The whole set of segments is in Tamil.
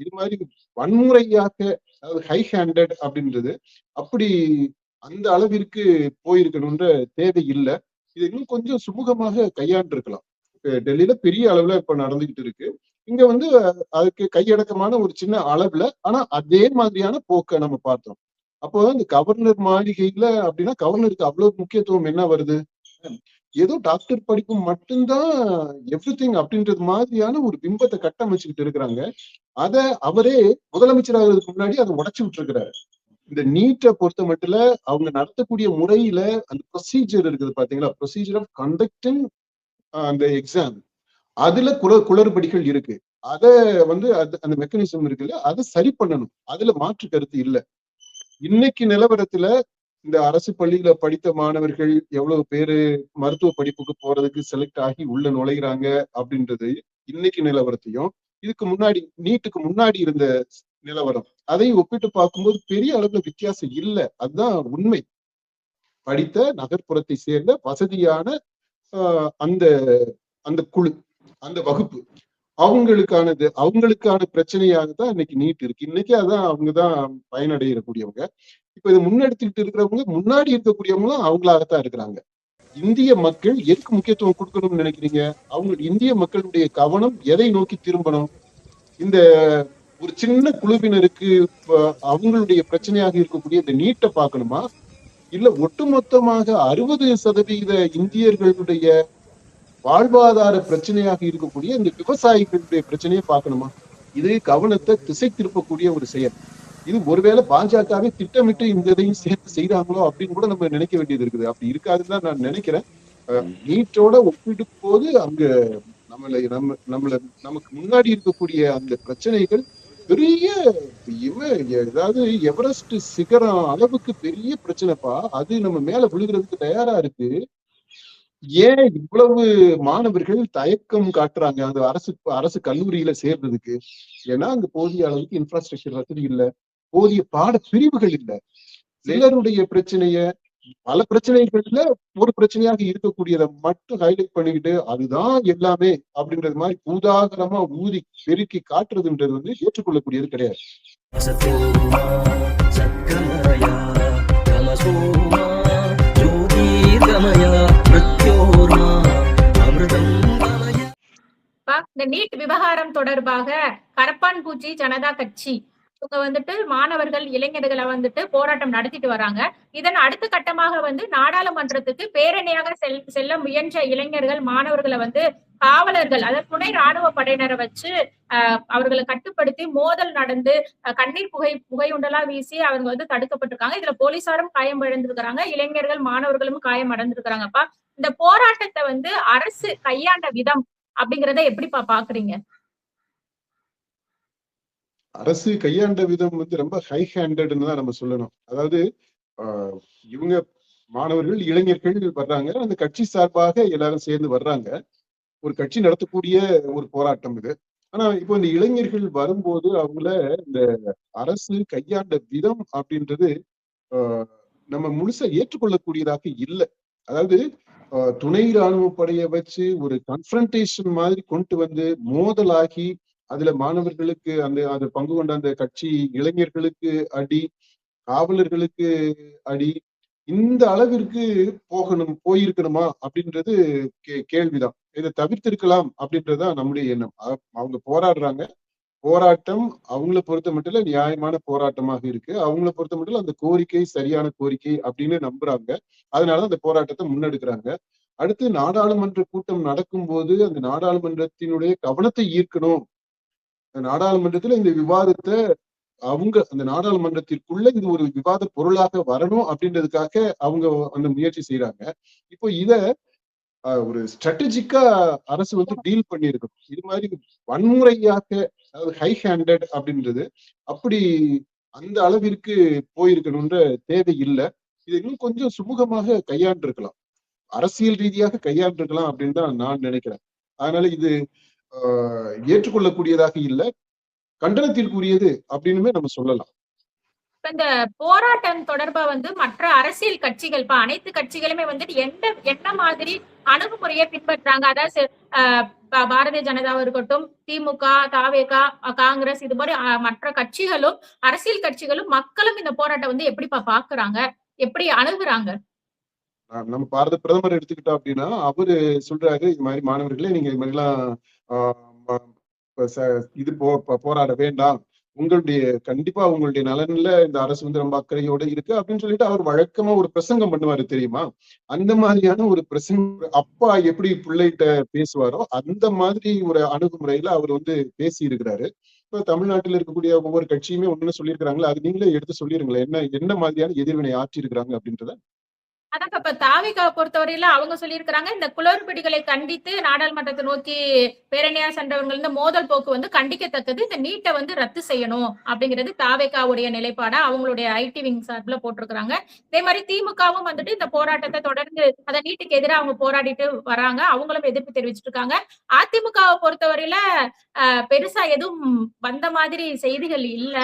இது மாதிரி வன்முறையாக, அதாவது ஹை ஹேண்டட் அப்படின்றது அப்படி அந்த அளவிற்கு போயிருக்கணும்ன்ற தேவை இல்லை. இது இன்னும் கொஞ்சம் சுமூகமாக கையாண்டு இருக்கலாம். டெல்லியில பெரிய அளவுல இப்ப நடந்துகிட்டு இருக்கு. இங்க வந்து அதுக்கு கையடக்கமான ஒரு சின்ன அளவுல, ஆனா அதே மாதிரியான போக்கை நம்ம பார்த்தோம். அப்போ இந்த கவர்னர் மாளிகையில அப்படின்னா கவர்னருக்கு அவ்வளவு முக்கியத்துவம் என்ன வருது? ஏதோ டாக்டர் படிப்பு மட்டும்தான் எவ்ரிதிங் அப்படின்றது மாதிரியான ஒரு பிம்பத்தை கட்டமைச்சுக்கிட்டு இருக்கிறாங்க. அத அவரே முதலமைச்சராகிறதுக்கு முன்னாடி அதை உடைச்சு விட்டுருக்கிறாரு. இந்த நீட்டை பொறுத்த மட்டும் அவங்க நடத்தக்கூடிய முறையில அந்த ப்ரொசீஜர் இருக்குது பாத்தீங்களா, ப்ரொசீஜர் ஆஃப் கண்டக்டிங் அந்த எக்ஸாம், அதுல குளறுபடிகள் இருக்கு. அத வந்து அந்த மெக்கானிசம் இருக்குல்ல, அதை சரி பண்ணணும். அதுல மாற்று கருத்து இல்ல. இன்னைக்கு நிலவரத்துல இந்த அரசு பள்ளியில படித்த மாணவர்கள் எவ்வளவு பேரு மருத்துவ படிப்புக்கு போறதுக்கு செலக்ட் ஆகி உள்ள நுழைகிறாங்க அப்படின்றது இன்னைக்கு நிலவரத்தையும், இதுக்கு முன்னாடி நீட்டுக்கு முன்னாடி இருந்த நிலவரம் அதையும் ஒப்பிட்டு பார்க்கும்போது பெரிய அளவுல வித்தியாசம் இல்லை. அதுதான் உண்மை. படித்த நகர்ப்புறத்தை சேர்ந்த வசதியான அந்த அந்த குழு, அந்த வகுப்பு, அவங்களுக்கான பிரச்சனையாகத்தான் இன்னைக்கு நீட் இருக்கு. இன்னைக்கு அதான் அவங்கதான் பயனடையக்கூடியவங்க. இப்ப இதை முன்னெடுத்துக்கிட்டு இருக்கிறவங்க, முன்னாடி இருக்கக்கூடியவங்களும் அவங்களாகத்தான் இருக்கிறாங்க. இந்திய மக்கள் எதுக்கு முக்கியத்துவம் கொடுக்கணும்னு நினைக்கிறீங்க? இந்திய மக்களுடைய கவனம் எதை நோக்கி திரும்பணும்? இந்த ஒரு சின்ன குழுவினருக்கு அவங்களுடைய பிரச்சனையாக இருக்கக்கூடிய இந்த நீட்டை பார்க்கணுமா, இல்ல ஒட்டுமொத்தமாக 60% இந்தியர்களுடைய வாழ்வாதார பிரச்சனையாக இருக்கக்கூடிய இந்த விவசாயிகளுடைய பிரச்சனையை பார்க்கணுமா? இது கவனத்தை திசை திருப்பக்கூடிய ஒரு செயல். இது ஒருவேளை பாஜகவே திட்டமிட்டு இந்த இதையும் சேர்த்து செய்யறாங்களோ அப்படின்னு கூட நம்ம நினைக்க வேண்டியது இருக்குது. அப்படி இருக்காதுன்னு தான் நான் நினைக்கிறேன். நீட்டோட ஒப்பிட்டு போது அங்க நமக்கு முன்னாடி இருக்கக்கூடிய அந்த பிரச்சனைகள் பெரிய, ஏதாவது எவரெஸ்ட் சிகரம் அளவுக்கு பெரிய பிரச்சனைப்பா. அது நம்ம மேல விழுகிறதுக்கு தயாரா இருக்கு. ஏன் இவ்வளவு மாணவர்கள் தயக்கம் காட்டுறாங்க அந்த அரசு கல்லூரியில சேர்றதுக்கு? ஏன்னா அங்க போதிய அளவுக்கு இன்ஃப்ராஸ்ட்ரக்சர் வசதி இல்லை, போதிய பாட பிரிவுகள் இல்லை. சிலருடைய பிரச்சனைய, பல பிரச்சனைகள்ல ஒரு பிரச்சனையாக இருக்கக்கூடியதை மட்டும் ஹைலைட் பண்ணிக்கிட்டு அதுதான் எல்லாமே அப்படின்றது மாதிரி பூதாகரமா ஊதி பெருக்கி காட்டுறதுன்றது வந்து ஏற்றுக்கொள்ளக்கூடியது கிடையாது. இந்த நீட் விவகாரம் தொடர்பாக கரப்பான்பூச்சி ஜனதா கட்சி இவங்க வந்துட்டு மாணவர்கள் இளைஞர்களை வந்துட்டு போராட்டம் நடத்திட்டு வராங்க. இதன் அடுத்த கட்டமாக வந்து நாடாளுமன்றத்துக்கு பேரணியாக செல்ல முயன்ற இளைஞர்கள் மாணவர்களை வந்து காவலர்கள், அதாவது துணை ராணுவ படையினரை வச்சு அவர்களை கட்டுப்படுத்தி மோதல் நடந்து கண்ணீர் புகையுண்டெல்லாம் வீசி அவங்க வந்து தடுக்கப்பட்டிருக்காங்க. இதுல போலீசாரும் காயம் அடைந்திருக்கிறாங்க, இளைஞர்கள் மாணவர்களும் காயம் அடைந்திருக்கிறாங்கப்பா. இந்த போராட்டத்தை வந்து அரசு கையாண்ட விதம் அப்படிங்கிறத எப்படிப்பா பாக்குறீங்க? அரசு கையாண்ட விதம் வந்து ரொம்ப ஹை ஹேண்டட்னு தான் நம்ம சொல்லணும். அதாவது இவங்க மாணவர்கள் இளைஞர்கள் வர்றாங்க, அந்த கட்சி சார்பாக எல்லாரும் சேர்ந்து வர்றாங்க. ஒரு கட்சி நடத்தக்கூடிய ஒரு போராட்டம் இது. ஆனா இப்போ இந்த இளைஞர்கள் வரும்போது அவங்கள இந்த அரசு கையாண்ட விதம் அப்படின்றது நம்ம முழுசா ஏற்றுக்கொள்ளக்கூடியதாக இல்லை. அதாவது துணை ராணுவ படையை வச்சு ஒரு கன்ஃபரன்டேஷன் மாதிரி கொண்டு வந்து மோதலாகி அதுல மாணவர்களுக்கு அது பங்கு கொண்ட அந்த கட்சி இளைஞர்களுக்கு அடி, காவலர்களுக்கு அடி, இந்த அளவிற்கு போயிருக்கணுமா அப்படின்றது கேள்விதான். இதை தவிர்த்திருக்கலாம் அப்படின்றதுதான் நம்முடைய எண்ணம். அவங்க போராடுறாங்க, போராட்டம் அவங்களை பொறுத்த மட்டும் நியாயமான போராட்டமாக இருக்கு. அவங்களை பொறுத்த மட்டும் அந்த கோரிக்கை சரியான கோரிக்கை அப்படின்னு நம்புறாங்க. அதனால அந்த போராட்டத்தை முன்னெடுக்கிறாங்க. அடுத்து நாடாளுமன்ற கூட்டம் நடக்கும்போது அந்த நாடாளுமன்றத்தினுடைய கவனத்தை ஈர்க்கணும், நாடாளுமன்றத்துல இந்த விவாதத்தை அந்த நாடாளுமன்றத்திற்குள்ள இது ஒரு விவாத பொருளாக வரணும் அப்படின்றதுக்காக அவங்க அந்த முயற்சி செய்யறாங்க. இப்போ இத ஒரு ஸ்ட்ராட்டஜிக்கா அரசு வந்து டீல் பண்ணியிருக்கும். இது மாதிரி வன்முறையாக, அதாவது ஹை ஹேண்டட் அப்படின்றது அப்படி அந்த அளவிற்கு போயிருக்கணும்ன்ற தேவை இல்லை. இது இன்னும் கொஞ்சம் சுமூகமாக கையாண்டிருக்கலாம், அரசியல் ரீதியாக கையாண்டிருக்கலாம் அப்படின்னு தான் நான் நினைக்கிறேன். அதனால இது ஏற்றுக்கொள்ளக்கூடியதாக இல்லை, கண்டனத்திற்குரியது அப்படின்னுமே நம்ம சொல்லலாம். இந்த போராட்டம் தொடர்பா வந்து மற்ற அரசியல் கட்சிகள், அனைத்து கட்சிகளுமே வந்துட்டு என்ன மாதிரி அணுகுமுறையை பின்பற்றாங்க. அதாவது பாரதிய ஜனதாவா இருக்கட்டும், திமுக, தாவேகா, காங்கிரஸ் இது மாதிரி மற்ற கட்சிகளும், அரசியல் கட்சிகளும், மக்களும் இந்த போராட்டம் வந்து எப்படிப்பா பாக்குறாங்க? எப்படி அணுகுறாங்க? நம்ம பாரத பிரதமர் எடுத்துக்கிட்டோம் அப்படின்னா, அவரு சொல்றாரு, இது மாதிரி மாணவர்களே நீங்க இது மாதிரிலாம் இது போராட வேண்டாம். கண்டிப்பா உங்களுடைய நலன்ல இந்த அரசு வந்து ரொம்ப அக்கறையோட இருக்கு அப்படின்னு சொல்லிட்டு அவர் வழக்கமா ஒரு பிரசங்கம் பண்ணுவாரு தெரியுமா? அந்த மாதிரியான ஒரு பிரசங்கம் அப்பா எப்படி பிள்ளைகிட்ட பேசுவாரோ அந்த மாதிரி ஒரு அணுகுமுறையில அவர் வந்து பேசி இருக்கிறாரு. இப்ப தமிழ்நாட்டில் இருக்கக்கூடிய ஒவ்வொரு கட்சியுமே ஒண்ணு சொல்லியிருக்கிறாங்களா, அது நீங்களே எடுத்து சொல்லிருங்களேன். என்ன மாதிரியான எதிர்வினை ஆற்றி இருக்கிறாங்க அப்படின்றத. அதான் இப்ப தாவேகாவ பொறுத்தவரையில அவங்க சொல்லியிருக்கிறாங்க, இந்த குளறுபடிகளை கண்டித்து நாடாளுமன்றத்தை நோக்கி பேரணியா சென்றவங்க இந்த மோதல் போக்கு வந்து கண்டிக்கத்தக்கது. இந்த நீட்டை வந்து ரத்து செய்யணும் அப்படிங்கிறது தாவேகாவுடைய நிலைப்பாடா அவங்களுடைய ஐடி விங் சார்பில் போட்டிருக்கிறாங்க. இதே மாதிரி திமுகவும் வந்துட்டு இந்த போராட்டத்தை தொடர்ந்து அந்த நீட்டுக்கு எதிராக அவங்க போராடிட்டு வராங்க. அவங்களும் எதிர்ப்பு தெரிவிச்சிட்டு இருக்காங்க. அதிமுகவை பொறுத்தவரையில பெருசா எதுவும் வந்த மாதிரி செய்திகள் இல்ல.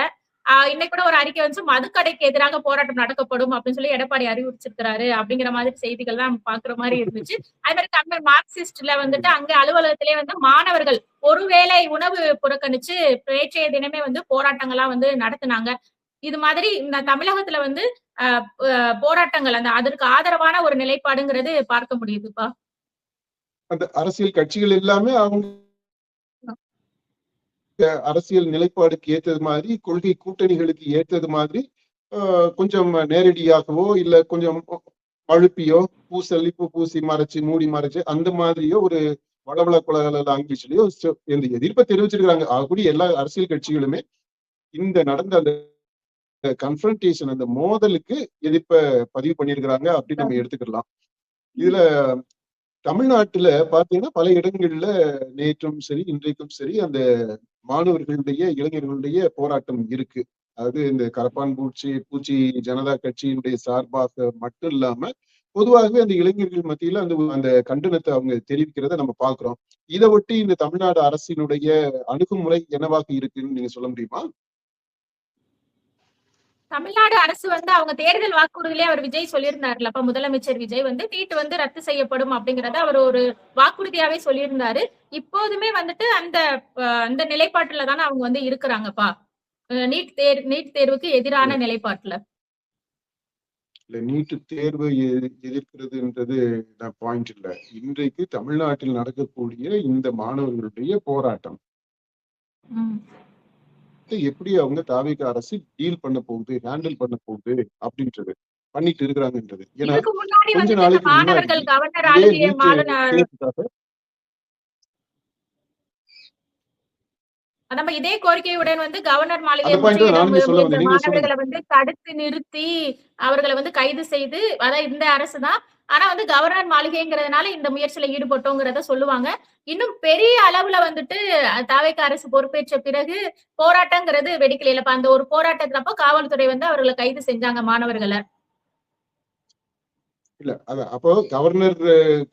இன்னைக்கு கூட ஒரு அறிக்கை வந்து மதுக்கடைக்கு எதிராக போராட்டம் நடக்கப்படும் அப்படின்னு சொல்லி எடப்பாடி அறிவிச்சிருக்கிறாரு அப்படிங்கிற மாதிரி செய்திகள் தான் பாக்குற மாதிரி இருந்துச்சு. அதே மாதிரி தமிழ் மார்க்சிஸ்ட்ல வந்துட்டு அங்க அலுவலகத்திலே வந்து மாணவர்கள் ஒருவேளை உணவு புறக்கணிச்சு நேற்றைய தினமே வந்து போராட்டங்கள்லாம் வந்து நடத்தினாங்க. இது மாதிரி இந்த தமிழகத்துல வந்து போராட்டங்கள் அதற்கு ஆதரவான ஒரு நிலைப்பாடுங்கிறது பார்க்க முடியுதுப்பா. அந்த அரசியல் கட்சிகள் எல்லாமே அவங்க அரசியல் நிலைப்பாடுக்கு ஏற்றது மாதிரி, கொள்கை கூட்டணிகளுக்கு ஏற்றது மாதிரி கொஞ்சம் நேரடியாகவோ இல்ல கொஞ்சம் அழுப்பியோ பூசி மறைச்சு மூடி மறைச்சு அந்த மாதிரியோ ஒரு வளவள குலகள லாங்குவேஜ்லயோ இந்த எதிர்ப்பை தெரிவிச்சிருக்காங்க. ஆகக்கூடிய எல்லா அரசியல் கட்சிகளுமே இந்த நடந்த அந்த கன்ஃபரன்டேஷன் அந்த மோதலுக்கு எதிர்ப்பை பதிவு பண்ணியிருக்கிறாங்க அப்படின்னு நம்ம எடுத்துக்கலாம். இதுல தமிழ்நாட்டுல பாத்தீங்கன்னா பல இடங்கள்ல நேற்றும் சரி இன்றைக்கும் சரி அந்த மாணவர்களுடைய இளைஞர்களுடைய போராட்டம் இருக்கு. அதாவது இந்த கரப்பான் பூச்சி ஜனதா கட்சியினுடைய சார்பாக மட்டும் இல்லாம பொதுவாகவே அந்த இளைஞர்கள் மத்தியில அந்த கண்டனத்தை அவங்க தெரிவிக்கிறத நம்ம பாக்குறோம். இதை ஒட்டி இந்த தமிழ்நாடு அரசினுடைய அணுகுமுறை என்னவாக இருக்குன்னு நீங்க சொல்ல முடியுமா? தமிழ்நாடு அரசு வந்து அவங்க தேர்தல் வாக்குறுதியிலே அவர் விஜய் சொல்லியிருந்தாருலப்பா, முதலமைச்சர் விஜய் வந்து நீட் வந்து ரத்து செய்யப்படும் அப்படிங்கறத அவர் ஒரு வாக்குறுதியாவே சொல்லியிருந்தாரு. இப்போதுமே வந்துட்டு அந்த நிலைப்பாட்டுல தானே அவங்க வந்து இருக்கிறாங்கப்பா. நீட் தேர்வுக்கு எதிரான நிலைப்பாட்டுல. இல்ல நீட்டு தேர்வு எதிர்க்கிறதுன்றது பாயிண்ட் இல்ல. இன்றைக்கு தமிழ்நாட்டில் நடக்கக்கூடிய இந்த மாணவர்களுடைய போராட்டம் எப்படி அவங்க தாவேகா அரசு டீல் பண்ண போகுது, ஹேண்டில் பண்ண போகுது அப்படின்றது பண்ணிட்டு இருக்கிறாங்கன்றது. ஏன்னா கொஞ்ச நாளைக்கு முன்னாடி நம்ம இதே கோரிக்கையுடன் வந்து கவர்னர் மாளிகை மாணவர்களை வந்து தடுத்து நிறுத்தி அவர்களை வந்து கைது செய்து அதாவது இந்த அரசு தான். ஆனா வந்து கவர்னர் மாளிகைங்கிறதுனால இந்த முயற்சியில ஈடுபட்டோங்கிறத சொல்லுவாங்க. இன்னும் பெரிய அளவுல வந்துட்டு தாவேகா அரசு பொறுப்பேற்ற பிறகு போராட்டங்கிறது வெடிக்கல. அந்த ஒரு போராட்டத்தினப்போ காவல்துறை வந்து அவர்களை கைது செஞ்சாங்க மாணவர்களை. இல்ல அதான் அப்போ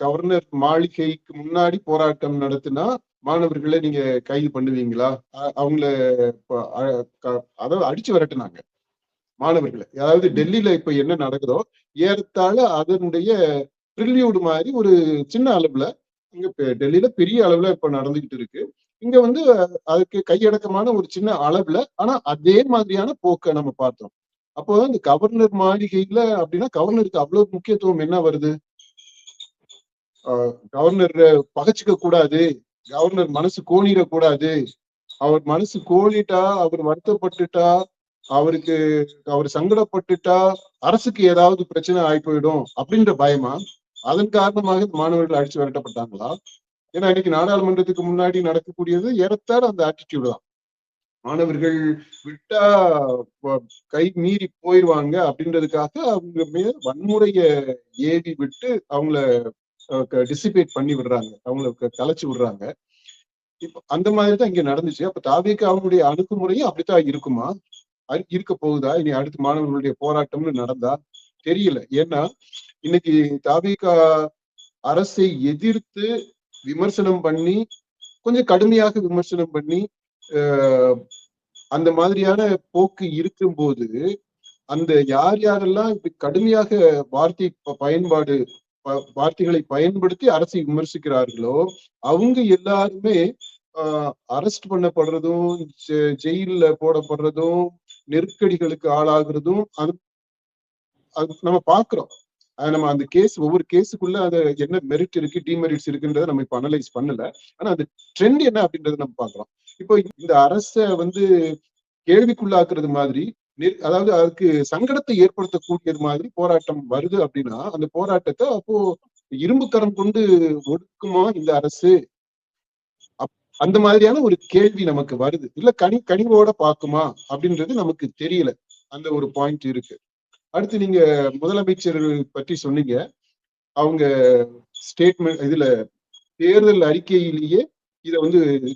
கவர்னர் மாளிகைக்கு முன்னாடி போராட்டம் நடத்தினா மாணவர்களை நீங்க கைது பண்ணுவீங்களா? அவங்கள அதாவது அடிச்சு விரட்டுனாங்க மாணவர்களை. அதாவது டெல்லியில இப்ப என்ன நடக்குதோ ஏறத்தாழ அதனுடைய ப்ரில்யூட் மாதிரி ஒரு சின்ன அளவுல இங்க டெல்லியில பெரிய அளவுல இப்ப நடந்துகிட்டு இருக்கு. இங்க வந்து அதுக்கு கையடக்கமான ஒரு சின்ன அளவுல ஆனா அதே மாதிரியான போக்க நம்ம பார்த்தோம். அப்போ இந்த கவர்னர் மாளிகையில அப்படின்னா கவர்னருக்கு அவ்வளவு முக்கியத்துவம் என்ன வருது? கவர்னர் பகைச்சிக்க கூடாது, கவர்னர் மனசு கோணிடக்கூடாது, அவர் மனசு கோணிட்டா அவர் வருத்தப்பட்டுட்டா அவர் சங்கடப்பட்டுட்டா அரசுக்கு ஏதாவது பிரச்சனை ஆகி போயிடும் அப்படின்ற பயமா? அதன் காரணமாக மாணவர்கள் அடிச்சு விரட்டப்பட்டாங்களா? ஏன்னா இன்னைக்கு நாடாளுமன்றத்துக்கு முன்னாடி நடக்கக்கூடியது ஏறத்தாழ அந்த ஆட்டிடியூடு தான். மாணவர்கள் விட்டா கை மீறி போயிடுவாங்க அப்படின்றதுக்காக அவங்க மேல வன்முறைய ஏவி விட்டு அவங்கள டிசிபேட் பண்ணி விடுறாங்க, அவங்களுக்கு கலைச்சு விடுறாங்க. இப்ப அந்த மாதிரிதான் இங்க நடந்துச்சு. அப்ப தாவேகா அவங்களுடைய அணுகுமுறையும் அப்படித்தான் இருக்குமா? இருக்க போகுதா? இனி அடுத்து மாணவர்களுடைய போராட்டம்னு நடந்தா தெரியல. ஏன்னா இன்னைக்கு தாவேகா அரசை எதிர்த்து விமர்சனம் பண்ணி கொஞ்சம் கடுமையாக விமர்சனம் பண்ணி அந்த மாதிரியான போக்கு இருக்கும்போது அந்த யாரெல்லாம் இப்படி கடுமையாக வார்த்தை பயன்பாடு வார்த்தைகளை பயன்படுத்தி அரசை விமர்சிக்கிறார்களோ அவங்க எல்லாருமே அரெஸ்ட் பண்ணப்படுறதும், ஜெயில போடப்படுறதும், நெருக்கடிகளுக்கு ஆளாகிறதும் அது நம்ம பாக்குறோம். நம்ம அந்த கேஸ் ஒவ்வொரு கேஸுக்குள்ள அது என்ன மெரிட் இருக்கு, டிமெரிட்ஸ் இருக்குன்றத நம்ம இப்ப அனலைஸ் பண்ணல. ஆனா அந்த ட்ரெண்ட் என்ன அப்படின்றத நம்ம பாக்குறோம். இப்போ இந்த அரச கேள்விக்குள்ளாக்குறது மாதிரி, அதாவது அதுக்கு சங்கடத்தை ஏற்படுத்தக்கூடியது மாதிரி போராட்டம் வருது அப்படின்னா அந்த போராட்டத்தை அப்போ இரும்பு கரம் கொண்டு ஒடுக்குமா இந்த அரசு? அந்த மாதிரியான ஒரு கேள்வி நமக்கு வருது. இல்ல கனிவோட பாக்குமா அப்படின்றது நமக்கு தெரியல. அந்த ஒரு பாயிண்ட் இருக்கு. அடுத்து நீங்க முதலமைச்சர் பற்றி சொன்னீங்க. அவங்க ஸ்டேட்மெண்ட் இதுல தேர்தல் அறிக்கையிலேயே இத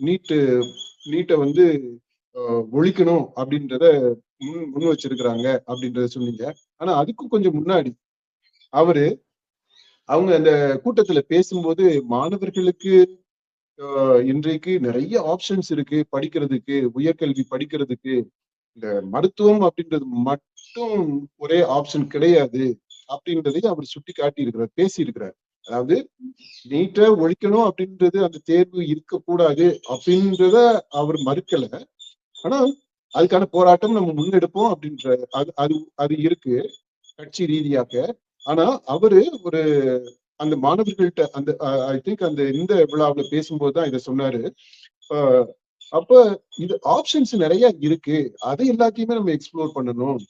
நீட்டை ஒழிக்கணும் அப்படின்றத முன் வச்சிருக்கிறாங்க அப்படின்றத சொன்னீங்க. ஆனா அதுக்கும் கொஞ்சம் முன்னாடி அவங்க அந்த கூட்டத்துல பேசும்போது மாணவர்களுக்கு இன்றைக்கு நிறைய ஆப்ஷன்ஸ் இருக்கு படிக்கிறதுக்கு, உயர்கல்வி படிக்கிறதுக்கு. இந்த மருத்துவம் அப்படின்றது மட்டும் ஒரே ஆப்ஷன் கிடையாது அப்படின்றதை அவர் சுட்டி காட்டி இருக்கிறார், பேசியிருக்கிறார். அதாவது நீட்டை ஒழிக்கணும் அப்படின்றது அந்த தேர்வு இருக்கக்கூடாது அப்படின்றத அவர் மறுக்கல. ஆனா அதுக்கான போராட்டம் நம்ம முன்னெடுப்போம் அப்படின்ற அது இருக்கு கட்சி ரீதியாக. ஆனா அவரு அந்த மாணவர்கள்ட்ட அந்த ஐ திங்க் இந்த விழாவுல பேசும்போதுதான் இதை சொன்னாரு. அப்ப இது ஆப்ஷன்ஸ் நிறைய இருக்கு, அதை எல்லாத்தையுமே நம்ம எக்ஸ்ப்ளோர் பண்ணணும்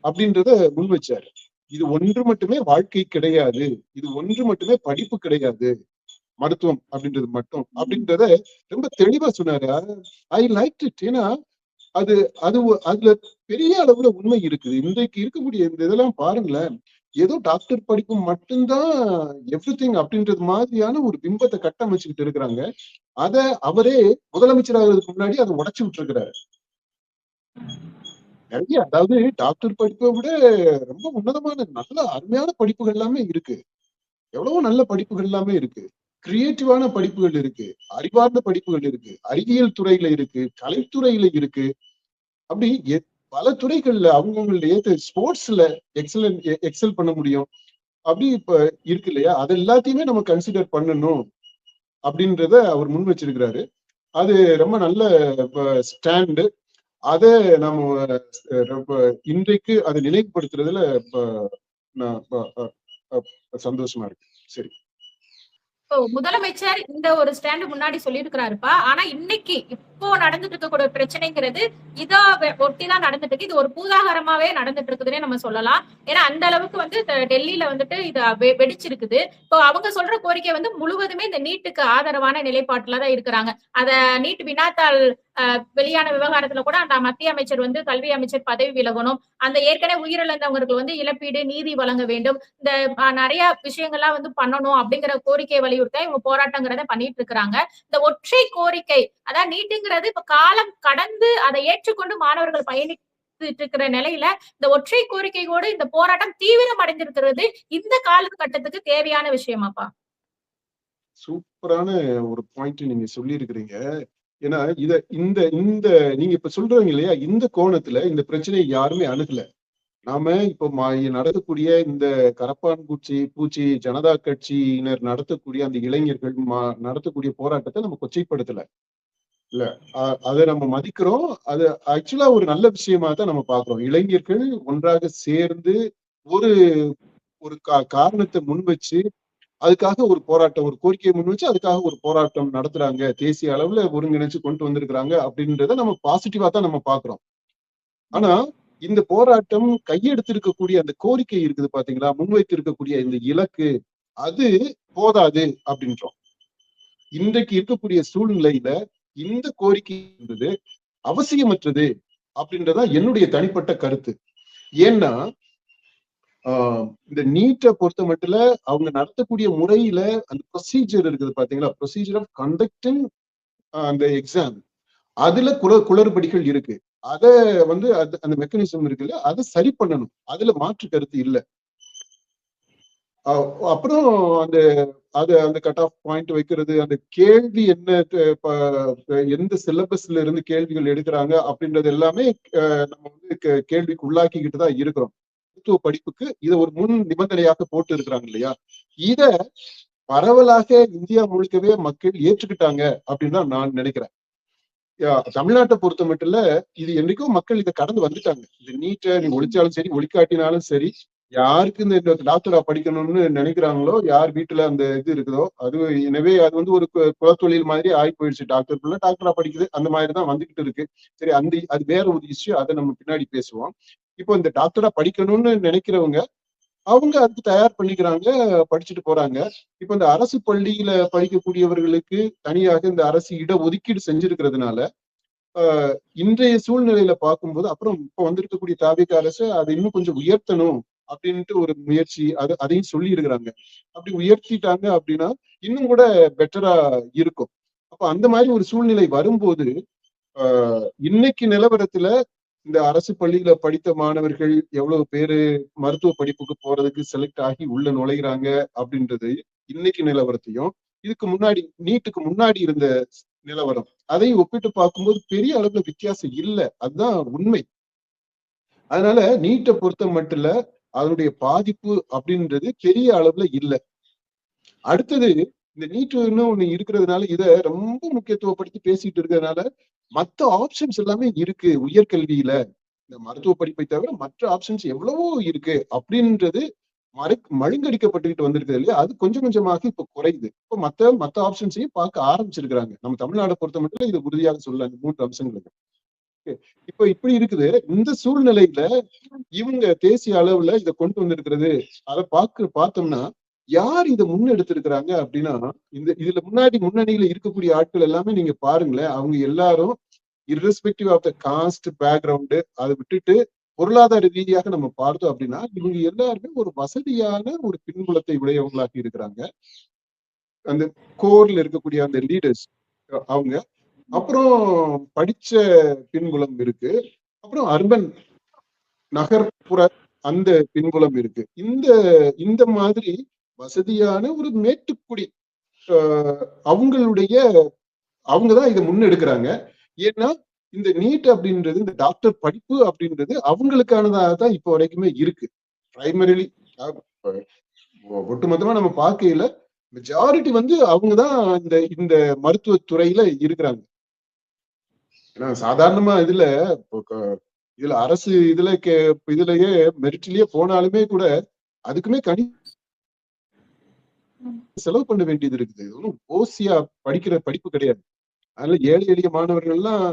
அப்படின்றத முன் வச்சாரு. இது ஒன்று மட்டுமே வாழ்க்கை கிடையாது, இது ஒன்று மட்டுமே படிப்பு கிடையாது, மருத்துவம் அப்படின்றது மட்டும் அப்படின்றத ரொம்ப தெளிவா சொன்னாரு. I like it. ஏன்னா அதுல பெரிய அளவுல உண்மை இருக்குது. இன்றைக்கு இருக்கக்கூடிய இந்த இதெல்லாம் பாருங்களேன், ஏதோ டாக்டர் படிப்பு மட்டும்தான் எவ்ரிதிங் அப்படின்றது மாதிரியான ஒரு பிம்பத்தை கட்டமைச்சுக்கிட்டு இருக்கிறாங்க. அவரே முதலமைச்சராகிறதுக்கு முன்னாடி அதை உடைச்சு விட்டுருக்கிறாரு. நிறைய, அதாவது டாக்டர் படிப்பை விட ரொம்ப உன்னதமான நல்ல அருமையான படிப்புகள் எல்லாமே இருக்கு. எவ்வளவோ நல்ல படிப்புகள் எல்லாமே இருக்கு, கிரியேட்டிவான படிப்புகள் இருக்கு, அறிவார்ந்த படிப்புகள் இருக்கு, அறிவியல் துறையில இருக்கு, கலைத்துறையில இருக்கு. அப்படி பல துறைகள்ல அவங்களுடைய ஸ்போர்ட்ஸ்ல எக்ஸல் பண்ண முடியும். அப்படி இப்ப இருக்கு இல்லையா, அது எல்லாத்தையுமே நம்ம கன்சிடர் பண்ணணும் அப்படின்றத அவர் முன் வச்சிருக்கிறாரு. அது ரொம்ப நல்ல ஸ்டாண்டு. அதை நம்ம இன்றைக்கு அதை நிலைப்படுத்துறதுல சந்தோஷமா இருக்கு. சரி, முதலமைச்சர் இந்த ஒரு ஸ்டாண்ட் முன்னாடி சொல்லியிருக்கிறாருப்பா. ஆனா இன்னைக்கு இப்போ நடந்துட்டு இருக்கக்கூடிய பிரச்சனைங்கிறது இதா ஒட்டிதான் நடந்துட்டு இருக்கு. இது ஒரு பூதாகரமாவே நடந்துட்டு இருக்குதுன்னே நம்ம சொல்லலாம். ஏன்னா அந்த அளவுக்கு டெல்லியில இது வெடிச்சிருக்குது. இப்போ அவங்க சொல்ற கோரிக்கை முழுவதுமே இந்த நீட்டுக்கு ஆதரவான நிலைப்பாட்டுலதான் இருக்கிறாங்க. அத நீட் வினாத்தாள் வெளியான விவகாரத்துல கூட அந்த மத்திய அமைச்சர் கல்வி அமைச்சர் பதவி விலகணும், அந்த ஏற்கனவே உயிரிழந்தவங்களுக்கு இழப்பீடு, நீதி வழங்க வேண்டும், இந்த நிறைய விஷயங்கள்லாம் பண்ணணும் அப்படிங்கிற கோரிக்கையை வலியுறுத்த இவங்க போராட்டங்கிறத பண்ணிட்டு இருக்கிறாங்க. இந்த ஒற்றை கோரிக்கை, அதாவது நீட்டுங்கிறது இப்ப காலம் கடந்து அதை ஏற்றுக்கொண்டு மாணவர்கள் பயணித்து இருக்கிற நிலையில இந்த ஒற்றை கோரிக்கையோடு இந்த போராட்டம் தீவிரம் அடைந்திருக்கிறது இந்த காலகட்டத்துக்கு தேவையான விஷயமாப்பா? சூப்பரான ஒரு பாயிண்ட் நீங்க சொல்லி இருக்கிறீங்க. ஏன்னா இந்த நீங்க இப்ப சொல்றீங்க இல்லையா, இந்த கோணத்துல இந்த பிரச்சனையை யாருமே அணுகல. நாம இப்போ நடத்தக்கூடிய இந்த கரப்பான் பூச்சி ஜனதா கட்சியினர் நடத்தக்கூடிய அந்த இளைஞர்கள் நடத்தக்கூடிய போராட்டத்தை நம்ம கொச்சைப்படுத்தல இல்ல, அதை நம்ம மதிக்கிறோம். அது ஆக்சுவலா ஒரு நல்ல விஷயமா தான் நம்ம பாக்குறோம். இளைஞர்கள் ஒன்றாக சேர்ந்து ஒரு ஒரு காரணத்தை முன் வச்சு அதுக்காக ஒரு போராட்டம், ஒரு கோரிக்கையை முன் வச்சு அதுக்காக ஒரு போராட்டம் நடத்துறாங்க, தேசிய அளவுல ஒருங்கிணைச்சு கொண்டு வந்திருக்கிறாங்க அப்படின்றத நம்ம பாசிட்டிவா தான் நம்ம பாக்குறோம். ஆனா இந்த போராட்டம் கையெடுத்திருக்கக்கூடிய அந்த கோரிக்கை இருக்குது பாத்தீங்களா, முன்வைத்து இருக்கக்கூடிய இந்த இலக்கு, அது போதாது அப்படின்றோம். இன்றைக்கு இருக்கக்கூடிய சூழ்நிலையில இந்த கோரிக்கை என்பது அவசியமற்றது அப்படின்றதா என்னுடைய தனிப்பட்ட கருத்து. ஏன்னா இந்த நீட்டை பொறுத்த மட்டும் அவங்க நடத்தக்கூடிய முறையில அந்த ப்ரொசீஜர் இருக்குது பாத்தீங்களா, ப்ரொசீஜர் ஆஃப் கண்டக்டிங் அந்த எக்ஸாம், அதுல குளறுபடிகள் இருக்கு. அத அந்த மெக்கானிசம் இருக்குல்ல, அதை சரி பண்ணணும், அதுல மாற்று கருத்து இல்லை. அப்புறம் அந்த கட் ஆஃப் பாயிண்ட் வைக்கிறது, அந்த கேள்வி என்ன, எந்த சிலபஸ்ல இருந்து கேள்விகள் எடுக்கிறாங்க அப்படின்றது எல்லாமே நம்ம கேள்விக்கு உள்ளாக்கிக்கிட்டு தான் இருக்கிறோம். மருத்துவ படிப்புக்கு இதை ஒரு முன் நிபந்தனையாக போட்டு இருக்கிறாங்க இல்லையா? இத பரவலாக இந்தியா முழுக்கவே மக்கள் ஏற்றுக்கிட்டாங்க அப்படின்னு தான் நான் நினைக்கிறேன். தமிழ்நாட்டை பொறுத்த மட்டும் இல்ல, இது என்னைக்கும் மக்கள் இதை கடந்து வந்துட்டாங்க. இந்த நீட்டை நீ ஒழிச்சாலும் சரி ஒழிக்காட்டினாலும் சரி, யாருக்கு இந்த டாக்டரா படிக்கணும்னு நினைக்கிறாங்களோ, யார் வீட்டுல அந்த இது இருக்குதோ அது, எனவே அது வந்து ஒரு குலத்தொழில் மாதிரி ஆகி போயிடுச்சு. டாக்டரா படிக்குது அந்த மாதிரி தான் வந்துகிட்டு இருக்கு. சரி, அது வேற ஒரு இஷ்யூ, அதை நம்ம பின்னாடி பேசுவோம். இப்போ இந்த டாக்டரா படிக்கணும்னு நினைக்கிறவங்க அவங்க அதுக்கு தயார் பண்ணிக்கிறாங்க, படிச்சுட்டு போறாங்க. இப்ப இந்த அரசு பள்ளியில படிக்கக்கூடியவர்களுக்கு தனியாக இந்த அரசு இட ஒதுக்கீடு செஞ்சிருக்கிறதுனால இன்றைய சூழ்நிலையில பார்க்கும்போது, அப்புறம் இப்ப வந்திருக்கக்கூடிய தாவேகா அரசு அதை இன்னும் கொஞ்சம் உயர்த்தணும் அப்படின்ட்டு ஒரு முயற்சி, அதையும் சொல்லி இருக்கிறாங்க. அப்படி உயர்த்திட்டாங்க அப்படின்னா இன்னும் கூட பெட்டரா இருக்கும். அப்ப அந்த மாதிரி ஒரு சூழ்நிலை வரும்போது இன்னைக்கு நிலவரத்துல இந்த அரசு பள்ளியில படித்த மாணவர்கள் எவ்வளவு பேரு மருத்துவ படிப்புக்கு போறதுக்கு செலக்ட் ஆகி உள்ள நுழைகிறாங்க அப்படின்றது இன்னைக்கு நிலவரத்தையும், இதுக்கு முன்னாடி நீட்டுக்கு முன்னாடி இருந்த நிலவரம் அதையும் ஒப்பிட்டு பார்க்கும்போது பெரிய அளவுல வித்தியாசம் இல்லை. அதுதான் உண்மை. அதனால நீட்டை பொறுத்த மட்டும் இல்ல, அதனுடைய பாதிப்பு அப்படின்றது பெரிய அளவுல இல்லை. அடுத்தது இந்த நீட்டுன்னு ஒண்ணு இருக்கிறதுனால இதை ரொம்ப முக்கியத்துவப்படுத்தி பேசிட்டு இருக்கிறதுனால மற்ற ஆப்ஷன்ஸ் எல்லாமே இருக்கு. உயர்கல்வியில இந்த மருத்துவ படிப்பை தவிர மற்ற ஆப்ஷன்ஸ் எவ்வளவோ இருக்கு அப்படின்றது மழுங்கடிக்கப்பட்டுக்கிட்டு வந்திருக்குது இல்லையா? அது கொஞ்சம் கொஞ்சமாக இப்ப குறையுது. இப்ப மத்த ஆப்ஷன்ஸையும் பார்க்க ஆரம்பிச்சிருக்கிறாங்க. நம்ம தமிழ்நாடை பொறுத்த மட்டும் இது உறுதியாக சொல்லலாம், இந்த 3 அம்சங்களுக்கு. இப்ப இப்படி இருக்குது. இந்த சூழ்நிலையில இவங்க தேசிய அளவுல இதை கொண்டு வந்திருக்கிறது, அதை பார்த்தோம்னா யார் இதை முன்னெடுத்திருக்கிறாங்க அப்படின்னா, இதுல முன்னணியில இருக்கக்கூடிய ஆட்கள் எல்லாமே நீங்க பாருங்களேன், அவங்க எல்லாரும் irrespective of the caste background அதை விட்டுட்டு பொருளாதார ரீதியாக நம்ம பார்த்தோம் அப்படின்னா இவங்க எல்லாருமே ஒரு வசதியான ஒரு பின்புலத்தை உடையவங்களாக இருக்கிறாங்க. அந்த கோர்ல இருக்கக்கூடிய அந்த லீடர்ஸ் அவங்க, அப்புறம் படிச்ச பின்புலம் இருக்கு, அப்புறம் அர்பன் நகர்ப்புற அந்த பின்புலம் இருக்கு. இந்த மாதிரி வசதியான ஒரு மேட்டுக்குடி அவங்கதான் இதை முன்னெடுக்கிறாங்க. ஏன்னா இந்த நீட் அப்படின்றது, இந்த டாக்டர் படிப்பு அப்படின்றது அவங்களுக்கானதாக தான் இப்போ வரைக்குமே இருக்கு. பிரைமரிலி ஒட்டுமொத்தமா நம்ம பார்க்கையில மெஜாரிட்டி வந்து அவங்கதான் இந்த மருத்துவத்துறையில இருக்கிறாங்க. ஏன்னா சாதாரணமா இதுல அரசு இதுலயே மெரிட்லயே போனாலுமே கூட அதுக்குமே செலவு பண்ண வேண்டியது இருக்குது. ஒன்றும் ஓசியா படிக்கிற படிப்பு கிடையாது. அதனால ஏழை எளிய மாணவர்கள் எல்லாம்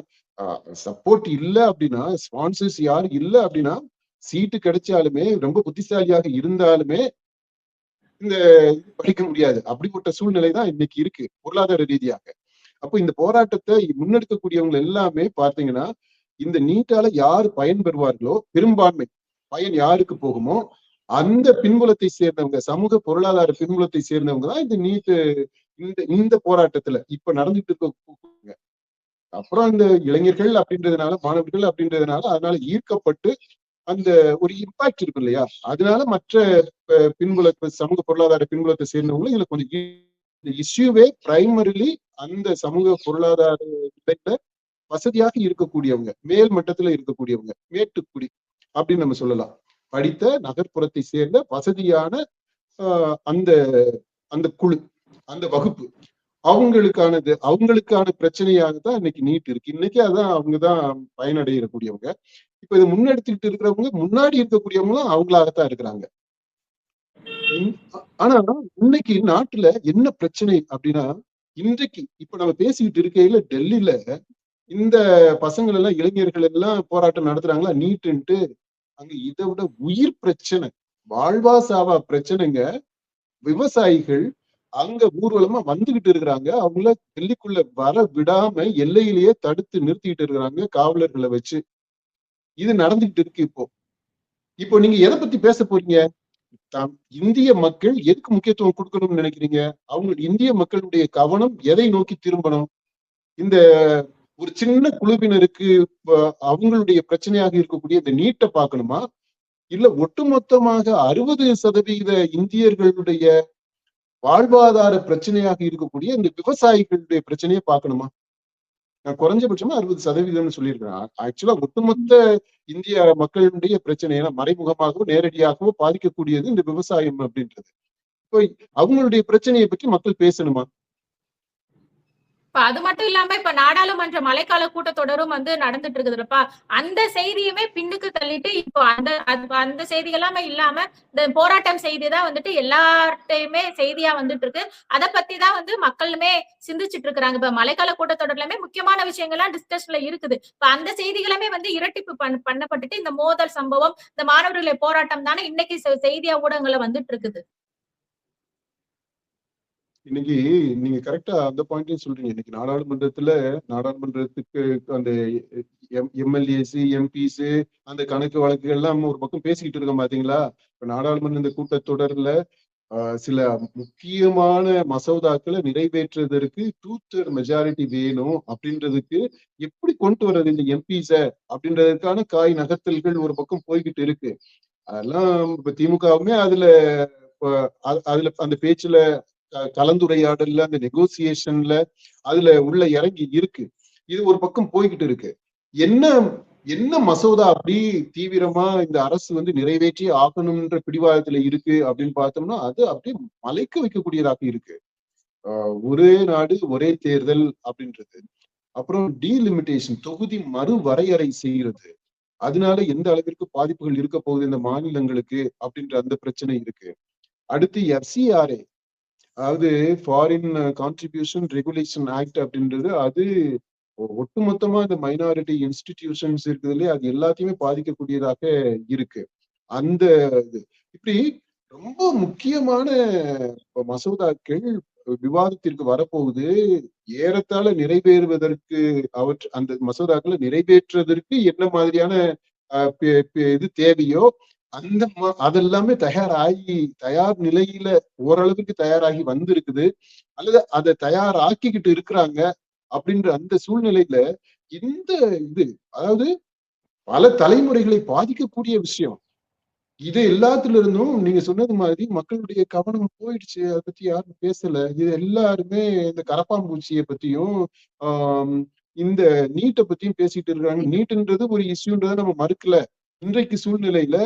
சப்போர்ட் இல்லை அப்படின்னா, ஸ்பான்சர்ஸ் யாரும் இல்லை அப்படின்னா, சீட்டு கிடைச்சாலுமே ரொம்ப புத்திசாலியாக இருந்தாலுமே இந்த படிக்க முடியாது. அப்படிப்பட்ட சூழ்நிலை தான் இன்னைக்கு இருக்கு பொருளாதார ரீதியாக. அப்போ இந்த போராட்டத்தை முன்னெடுக்கக்கூடியவங்க எல்லாமே பார்த்தீங்கன்னா, இந்த நீட்டால யார் பயன் பெறுவார்களோ, பெரும்பான்மை பயன் யாருக்கு போகுமோ அந்த பின்புலத்தை சேர்ந்தவங்க, சமூக பொருளாதார பின்புலத்தை சேர்ந்தவங்க தான் இந்த நீட்டு இந்த போராட்டத்துல இப்ப நடந்துட்டு இருக்க. அப்புறம் இந்த இளைஞர்கள் அப்படின்றதுனால, மாணவர்கள் அப்படின்றதுனால, அதனால ஈர்க்கப்பட்டு அந்த ஒரு இம்பாக்ட் இருக்கும் இல்லையா? அதனால மற்ற பின்புலத்தை, சமூக பொருளாதார பின்புலத்தை சேர்ந்தவங்களும் இதுல கொஞ்சம் இஷ்யூவே பிரைமரிலி அந்த சமூக பொருளாதார நிலையில வசதியாக இருக்கக்கூடியவங்க, மேல் மட்டத்துல இருக்கக்கூடியவங்க, மேட்டுக்குடி அப்படின்னு நம்ம சொல்லலாம். படித்த நகர்ப்புறத்தை சேர்ந்த வசதியான அந்த அந்த குழு, அந்த வகுப்பு, அவங்களுக்கான பிரச்சனையாக தான் இன்னைக்கு நீட் இருக்கு. இன்னைக்கு அதான் அவங்கதான் பயனடையக்கூடியவங்க. இப்ப இதை முன்னெடுத்துக்கிட்டு இருக்கிறவங்க, முன்னாடி இருக்கக்கூடியவங்களும் அவங்களாகத்தான் இருக்கிறாங்க. ஆனா இன்னைக்கு நாட்டுல என்ன பிரச்சனை அப்படின்னா, இன்றைக்கு இப்ப நம்ம பேசிக்கிட்டு இருக்கையில டெல்லியில இந்த பசங்கள் எல்லாம், இளைஞர்கள் எல்லாம் போராட்டம் நடத்துறாங்களா நீட்டுன்ட்டு, அங்க இதை விட உயிர் பிரச்சனை, வாழ்வா சாவா பிரச்சனைங்க. விவசாயிகள் அங்க ஊர்வலமா வந்துகிட்டு இருக்கிறாங்க. அவங்கள டெல்லிக்குள்ள வர விடாம எல்லையிலேயே தடுத்து நிறுத்திட்டு இருக்கிறாங்க காவலர்களை வச்சு. இது நடந்துகிட்டு இருக்கு. இப்போ நீங்க எதை பத்தி பேச போறீங்க? இந்திய மக்கள் எதுக்கு முக்கியத்துவம் கொடுக்கணும்னு நினைக்கிறீங்க? இந்திய மக்களுடைய கவனம் எதை நோக்கி திரும்பணும்? இந்த ஒரு சின்ன குழுவினருக்கு அவங்களுடைய பிரச்சனையாக இருக்கக்கூடிய இந்த நீட்டை பார்க்கணுமா, இல்ல ஒட்டுமொத்தமாக 60% இந்தியர்களுடைய வாழ்வாதார பிரச்சனையாக இருக்கக்கூடிய இந்த விவசாயிகளுடைய பிரச்சனையை பார்க்கணுமா? நான் குறைஞ்சபட்சமா 60% சொல்லியிருக்கிறேன். ஆக்சுவலா ஒட்டுமொத்த இந்திய மக்களுடைய பிரச்சனை, ஏன்னா மறைமுகமாகவோ நேரடியாகவோ பாதிக்கக்கூடியது இந்த விவசாயம் அப்படின்றது. இப்போ அவங்களுடைய பிரச்சனையை பற்றி மக்கள் பேசணுமா? இப்ப அது மட்டும் இல்லாம இப்ப நாடாளுமன்ற மழைக்கால கூட்டத்தொடரும் வந்து நடந்துட்டு இருக்குதுல்லப்பா. அந்த செய்தியுமே பின்னுக்கு தள்ளிட்டு இப்போ அந்த செய்தி எல்லாமே இல்லாம இந்த போராட்டம் செய்தி தான் வந்துட்டு எல்லார்ட்டையுமே செய்தியா வந்துட்டு இருக்கு. அத பத்தி தான் வந்து மக்களுமே சிந்திச்சுட்டு இருக்காங்க. இப்ப மழைக்கால கூட்டத்தொடர்லயுமே முக்கியமான விஷயங்கள்லாம் டிஸ்கஷன்ல இருக்குது. இப்ப அந்த செய்திகளுமே வந்து இரட்டிப்பு பண்ணப்பட்டுட்டு இந்த மோதல் சம்பவம், இந்த மாணவர்களுடைய போராட்டம் தானே இன்னைக்கு செய்தியா ஊடகங்கள்ல வந்துட்டு இருக்குது. இன்னைக்கு நீங்க கரெக்டா அந்த பாயிண்டையும் சொல்றீங்க. இன்னைக்கு நாடாளுமன்றத்துக்கு அந்த எம்எல்ஏஸ், எம்பிஸ் அந்த கணக்கு வழக்குகள் எல்லாம் ஒரு பக்கம் பேசிக்கிட்டு இருக்கோம் பாத்தீங்களா? இப்ப நாடாளுமன்ற இந்த கூட்டத்தொடர்ல சில முக்கியமான மசோதாக்களை நிறைவேற்றுவதற்கு 2/3 மெஜாரிட்டி வேணும் அப்படின்றதுக்கு எப்படி கொண்டு வர்றது இந்த எம்பிஸ அப்படின்றதுக்கான காய் நகர்த்தல்கள் ஒரு பக்கம் போய்கிட்டு இருக்கு. அதெல்லாம் இப்ப திமுகவுமே அதுல அந்த பேச்சுல கலந்துரையாடல்ல அந்த நெகோசியேஷன்ல அதுல உள்ள இறங்கி இருக்கு. இது ஒரு பக்கம் போய்கிட்டு இருக்கு. என்ன என்ன மசோதா அப்படி தீவிரமா இந்த அரசு வந்து நிறைவேற்றி ஆகணும்ன்ற பிடிவாதத்துல இருக்கு அப்படின்னு பார்த்தோம்னா அது அப்படியே மலைக்க வைக்கக்கூடியதாக இருக்கு. ஒரே நாடு ஒரே தேர்தல் அப்படின்றது, அப்புறம் டீலிமிட்டேஷன் தொகுதி மறுவரையறை செய்யறது, அதனால எந்த அளவிற்கு பாதிப்புகள் இருக்க போகுது இந்த மாநிலங்களுக்கு அப்படின்ற அந்த பிரச்சனை இருக்கு. அடுத்து எஃப்சிஆர்ஏ, அதாவது ஃபாரின் கான்ட்ரிபியூஷன் ரெகுலேஷன் ஆக்ட் அப்படின்றது, அது ஒட்டுமொத்தமா இந்த மைனாரிட்டி இன்ஸ்டிடியூஷன்ஸ் இருக்குது இல்லையா, அது எல்லாத்தையுமே பாதிக்கக்கூடியதாக இருக்கு. அந்த இது இப்படி ரொம்ப முக்கியமான மசோதாக்கள் விவாதத்திற்கு வரப்போகுது. ஏறத்தாழ நிறைவேறுவதற்கு அந்த மசோதாக்களை நிறைவேற்றுவதற்கு என்ன மாதிரியான இது தேவையோ அதெல்லாமே தயார் நிலையில ஓரளவுக்கு தயாராகி வந்திருக்குது, அல்லது அதை தயாராக்கிக்கிட்டு இருக்கிறாங்க. அப்படின்ற அந்த சூழ்நிலையில இந்த இது, அதாவது பல தலைமுறைகளை பாதிக்கக்கூடிய விஷயம். இது எல்லாத்துல இருந்தும் நீங்க சொன்னது மாதிரி மக்களுடைய கவனம் போயிடுச்சு. அதை பத்தி யாரும் பேசல. இது எல்லாருமே இந்த கரப்பாம்பூச்சியை பத்தியும் இந்த நீட்டை பத்தியும் பேசிட்டு இருக்காங்க. நீட்டுன்றது ஒரு இஷ்யூன்றதை நம்ம மறுக்கல. இன்றைக்கு சூழ்நிலையில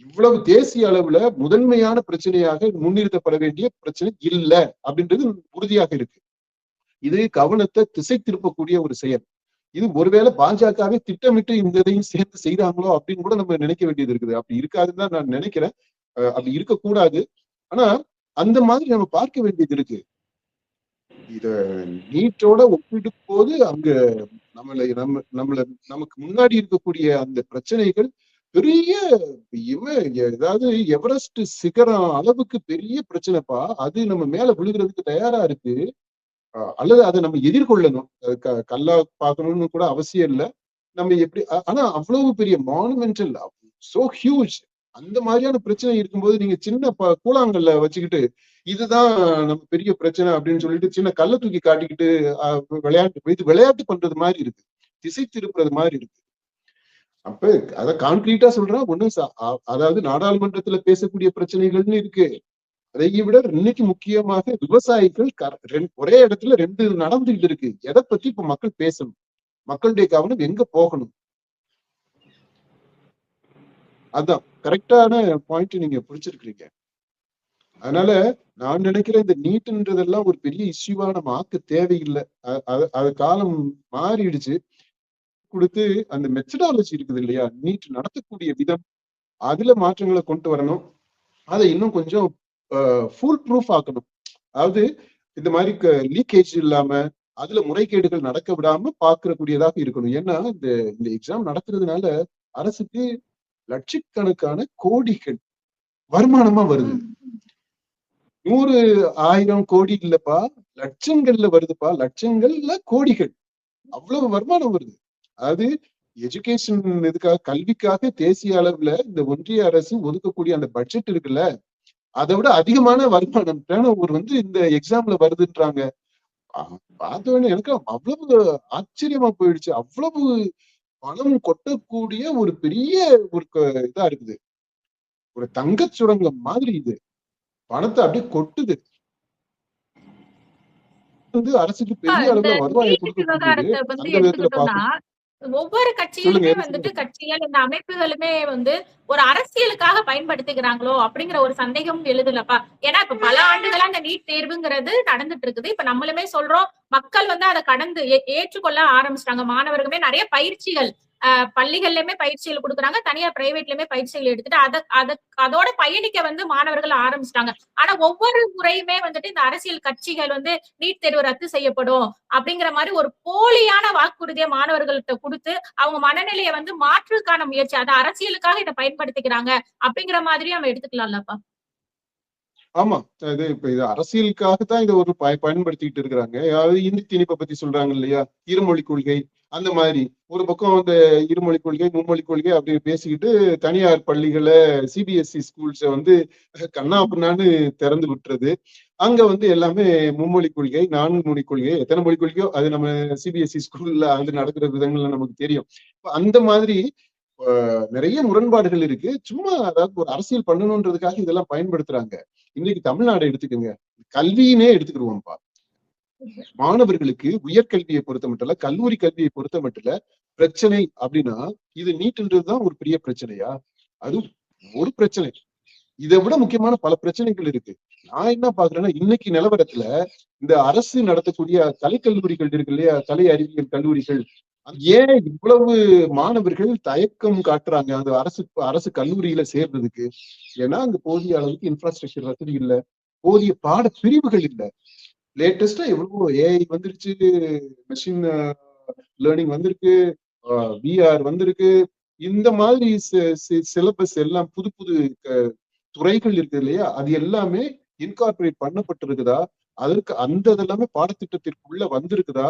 இவ்வளவு தேசிய அளவுல முதன்மையான பிரச்சனையாக முன்னிறுத்தப்பட வேண்டிய பிரச்சனை இல்லை அப்படின்றது உறுதியாக இருக்கு. இது கவனத்தை திசை திருப்பக்கூடிய ஒரு செயல். இது ஒருவேளை பாஜகவே திட்டமிட்டு இந்த இதையும் சேர்த்து செய்தாங்களோ அப்படின்னு கூட நம்ம நினைக்க வேண்டியது இருக்குது. அப்படி இருக்காதுன்னு தான் நான் நினைக்கிறேன். அப்படி இருக்கக்கூடாது. ஆனா அந்த மாதிரி நம்ம பார்க்க வேண்டியது இருக்கு. இத நீட்டோட ஒப்பிடும் போது அங்க நமக்கு முன்னாடி இருக்கக்கூடிய அந்த பிரச்சனைகள் பெரிய, ஏதாவது எவரெஸ்ட் சிகரம் அளவுக்கு பெரிய பிரச்சனைப்பா. அது நம்ம மேல விழுகிறதுக்கு தயாரா இருக்கு. அல்லது அதை நம்ம எதிர்கொள்ளணும். கல்லா பார்க்கணும்னு கூட அவசியம் இல்லை. நம்ம எப்படி, ஆனா அவ்வளவு பெரிய மானுமெண்டல், சோ ஹியூஜ், அந்த மாதிரியான பிரச்சனை இருக்கும்போது நீங்க சின்ன கூழாங்கல்ல வச்சுக்கிட்டு இதுதான் நம்ம பெரிய பிரச்சனை அப்படின்னு சொல்லிட்டு சின்ன கல்லை தூக்கி காட்டிக்கிட்டு விளையாட்டு பண்றது மாதிரி இருக்கு, திசை திருப்புறது மாதிரி இருக்கு. அப்ப அத கான்கிரீட்டா சொல்றேன். ஒண்ணும் அதாவது நாடாளுமன்றத்துல பேசக்கூடிய பிரச்சனைகள்னு இருக்கு. அதை விட இன்னைக்கு முக்கியமாக விவசாயிகள் ஒரே இடத்துல ரெண்டு நடந்துகிட்டு இருக்கு. எதை பத்தி இப்ப மக்கள் பேசணும், மக்களுடைய கவனம் எங்க போகணும்? அதான் கரெக்டான பாயிண்ட் நீங்க பிடிச்சிருக்கீங்க. அதனால நான் நினைக்கிறேன் இந்த நீட்ன்றதெல்லாம் ஒரு பெரிய இஷ்யூவா நம்ம ஆக்க தேவையில்லை. அது காலம் மாறிடுச்சு. கொடுத்து அந்த மெத்தடாலஜி இருக்குது இல்லையா, நீட் நடத்தக்கூடிய விதம், அதுல மாற்றங்களை கொண்டு வரணும். அதை இன்னும் கொஞ்சம் ஃபுல் ப்ரூஃப் ஆக்கணும். அதாவது இந்த மாதிரி லீக்கேஜ் இல்லாம அதுல முறைகேடுகள் நடக்க விடாம பாக்கக்கூடியதாக இருக்கணும். ஏன்னா இந்த எக்ஸாம் நடத்துறதுனால அரசுக்கு லட்சக்கணக்கான கோடிகள் வருமானமா வருது. 100 1000 கோடி இல்லப்பா, லட்சங்கள்ல வருதுப்பா. லட்சங்கள்ல கோடிகள், அவ்வளவு வருமானம் வருது. அதாவது எஜுகேஷன் இதுக்காக, கல்விக்காக தேசிய அளவுல இந்த ஒன்றிய அரசு ஒதுக்கக்கூடிய அந்த பட்ஜெட் இருக்குல்ல, அதை விட அதிகமான வருமானம் டேர்ன்ஓவர் வந்து இந்த எக்ஸாம்ல வருதுன்றாங்க. பார்த்தோன்னே எனக்கு அவ்வளவு ஆச்சரியமா போயிடுச்சு. அவ்வளவு பணம் கொட்டக்கூடிய ஒரு பெரிய ஒரு இதா இருக்குது, ஒரு தங்க சுரங்கம் மாதிரி. இது பணத்தை அப்படியே கொட்டுது. வந்து அரசுக்கு இப்ப பெரிய இந்த அளவுல வருவாயை நீட் கொடுக்கக்கூடியது. விவகாரத்த வந்து அந்த விதத்துல எடுத்துக்கிட்டோம்னா, பார்க்கணும். ஒவ்வொரு சொல்லுங்க, கட்சியிலுமே எது வந்துட்டு சொல்லுங்க. கட்சிகள் இந்த அமைப்புகளுமே வந்து ஒரு அரசியலுக்காக பயன்படுத்திக்கிறாங்களோ அப்படிங்கிற ஒரு சந்தேகம் எழுதுலப்பா. ஏன்னா இப்ப பல ஆண்டுகளா இந்த நீட் தேர்வுங்கிறது நடந்துட்டு இருக்குது. இப்ப நம்மளுமே சொல்றோம், மக்கள் வந்து அத கடந்து ஏற்றுக்கொள்ள ஆரம்பிச்சுட்டாங்க. மாணவர்களுமே நெறைய பயிற்சிகள் பள்ளிகள்லயுமே பயிற்சிகள் குடுக்குறாங்க. தனியார் பிரைவேட்லயுமே பயிற்சிகள் எடுத்துட்டு அதோட பயணிக்க வந்து மாணவர்கள் ஆரம்பிச்சுட்டாங்க. ஆனா ஒவ்வொரு முறையுமே வந்துட்டு இந்த அரசியல் கட்சிகள் வந்து நீட் தேர்வு ரத்து செய்யப்படும் அப்படிங்கிற மாரி ஒரு போலியான வாக்குறுதிய மாணவர்கள்ட்ட குடுத்து, அவங்க மனநிலைய வந்து மாற்றுக்கான முயற்சி. அத அரசியலுக்காக இத பயன்படுத்திக்கிறாங்க அப்படிங்கிற மாதிரியும் நம்ம எடுத்துக்கலாம்லப்பா. ஆமா. அது இப்ப இது அரசியலுக்காக தான் இத ஒரு பயன்படுத்திட்டு இருக்கிறாங்க. அதாவது இந்தி திணிப்ப பத்தி சொல்றாங்க இல்லையா? இருமொழி கொள்கை அந்த மாதிரி. ஒரு பக்கம் இந்த இருமொழி கொள்கை, மும்மொழி கொள்கை அப்படின்னு பேசிக்கிட்டு தனியார் பள்ளிகள சிபிஎஸ்இ ஸ்கூல்ஸ வந்து கன்னா பின்னான்னு திறந்து விட்டுறது. அங்க வந்து எல்லாமே மும்மொழி கொள்கை, 4 மொழி கொள்கை, எத்தனை மொழி கொள்கையோ அது நம்ம சிபிஎஸ்இ ஸ்கூல்ல வந்து நடக்கிற விதங்கள்ல நமக்கு தெரியும். அந்த மாதிரி நிறைய முரண்பாடுகள் இருக்கு. சும்மா அதாவது ஒரு அரசியல் பண்ணணுன்றதுக்காக இதெல்லாம் பயன்படுத்துறாங்க. இன்னைக்கு தமிழ்நாடு எடுத்துக்கங்க. கல்வியினே எடுத்துக்கிருவோம்ப்பா. மாணவர்களுக்கு உயர்கல்வியை பொறுத்த மட்டும் இல்ல, கல்லூரி கல்வியை பொறுத்த மட்டும் இல்ல, பிரச்சனை அப்படின்னா, இது நீட்ன்றதுதான் ஒரு பெரிய பிரச்சனையா? அது ஒரு பிரச்சனை. இதை விட முக்கியமான பல பிரச்சனைகள் இருக்கு. நான் என்ன பாக்குறேன்னா, இன்னைக்கு நிலவரத்துல இந்த அரசு நடத்தக்கூடிய கலைக்கல்லூரிகள் இருக்கு இல்லையா? கலை அறிவியல் கல்லூரிகள், ஏன் இவ்வளவு மாணவர்கள் தயக்கம் காட்டுறாங்க அந்த அரசு அரசு கல்லூரியில சேர்றதுக்கு? ஏன்னா அங்க போதிய அளவுக்கு இன்ஃப்ராஸ்ட்ரக்சர் வசதி இல்ல, போதிய பாட பிரிவுகள் இல்ல. லேட்டஸ்டா எவ்வளவோ ஏஐ வந்துருச்சு, மெஷின் லேர்னிங் வந்திருக்கு, விஆர் வந்திருக்கு. இந்த மாதிரி சிலபஸ் எல்லாம் புது புது துறைகள் இருக்கு இல்லையா? அது எல்லாமே இன்கார்பரேட் பண்ணப்பட்டிருக்குதா? அதற்கு அந்த இதெல்லாமே பாடத்திட்டத்திற்குள்ள வந்திருக்குதா?